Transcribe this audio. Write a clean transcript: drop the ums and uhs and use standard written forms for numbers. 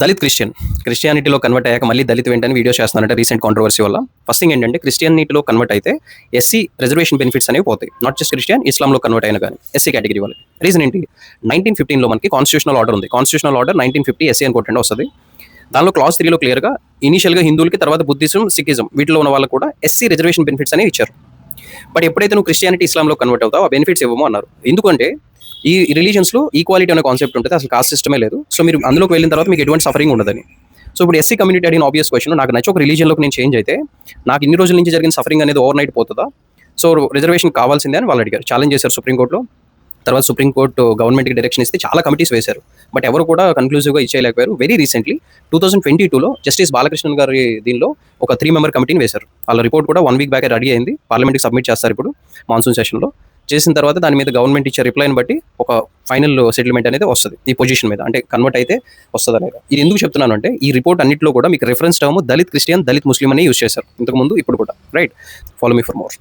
Dalit క్రిస్టియానిటీలో convert అయ్యాక మళ్ళీ దళిత్ ఏంటని వీడియో చేస్తున్నారంటే రీసెంట్ కాంట్రవర్సీ వల్ల. ఫస్ట్ థింగ్ ఏంటంటే క్రిస్టియానిటీలో కన్వర్ట్ అయితే ఎస్సీ రిజర్వేషన్ బెనిఫిట్స్ అనేవి పోతాయి. నాట్ జస్ట్ క్రిస్టియన్, ఇస్లాంలో కన్వర్ట్ అయినా కానీ ఎస్సీ కేటగిరీ వాళ్ళకి. రీజన్ ఏంటి? 1915లో మనకి కాన్స్టిట్యూషనల్ ఆర్డర్ ఉంది. కాన్స్టిట్యూషనల్ ఆర్డర్ 1950 ఎస్సీ అనుకోండి వస్తుంది. దానిలో క్లాస్ 3లో క్లియర్గా ఇనీషియల్గా హిందువులకి, తర్వాత బుద్ధిజం, సిక్కిజం వీటిలో ఉన్న వాళ్ళకు కూడా ఎస్సీ రిజర్వేషన్ బెనిఫిట్స్ అనేవి ఇచ్చారు. బట్ ఎప్పుడైతే నువ్వు క్రిస్టియానిటీ, ఇస్లాంలో కన్వర్ట్ అవుతావు ఆ బెనిఫిట్స్ ఇవ్వము అన్నారు. ఎందుకంటే ఈ రిలీజన్స్లో ఈక్వాలిటీ అనే కాన్సెప్ట్ ఉంటుంది, అసలు కాస్ట్ సిస్టమే లేదు. సో మీరు అందులోకి వెళ్ళిన తర్వాత మీకు ఎటువంటి సఫరింగ్ ఉండదని. సో ఇప్పుడు ఎస్సీ కమ్యూనిటీ అడిగిన ఆబ్వియస్ క్వశ్చన్, నాకు నచ్చి ఒక రిలీజన్లోకి నేను చేంజ్ అయితే నాకు ఇన్ని రోజుల నుంచి జరిగిన సఫరింగ్ అనేది ఓవర్ నైట్ పోతుందా? సో రిజర్వేషన్ కావాల్సిందే అని వాళ్ళు అడిగారు. ఛాలెంజ్ చేశారు సుప్రీంకోర్టులో. తర్వాత సుప్రీంకోర్టు గవర్నమెంట్కి డైరెక్షన్ ఇస్తే చాలా కమిటీస్ వేశారు. బట్ ఎవరు కూడా కన్క్లూజివ్గా ఇచ్చేయలేకపోయారు. వెరీ రీసెంట్లీ 2022లో జస్టిస్ బాలకృష్ణన్ గారి దీనిలో ఒక 3 మెంబర్ కమిటీని వేశారు. వాళ్ళ రిపోర్ట్ కూడా 1 వీక్ బ్యాక్ రెడీ అయింది. పార్లమెంట్కి సబ్మిట్ చేస్తారు ఇప్పుడు మాన్సూన్ సెషన్లో. చేసిన తర్వాత దాని మీద గవర్నమెంట్ ఇచ్చే రిప్లైని బట్టి ఒక ఫైనల్ సెటిల్మెంట్ అనేది వస్తుంది ఈ పొజిషన్ మీద, అంటే కన్వర్ట్ అయితే వస్తుంది అనేది. ఇది ఎందుకు చెప్తున్నాను అంటే ఈ రిపోర్ట్ అన్నింటిలో కూడా మీకు reference term Dalit Christian, Dalit Muslim అనే యూజ్ చేశారు ఇంతకుముందు, ఇప్పుడు కూడా. Right, follow me for more.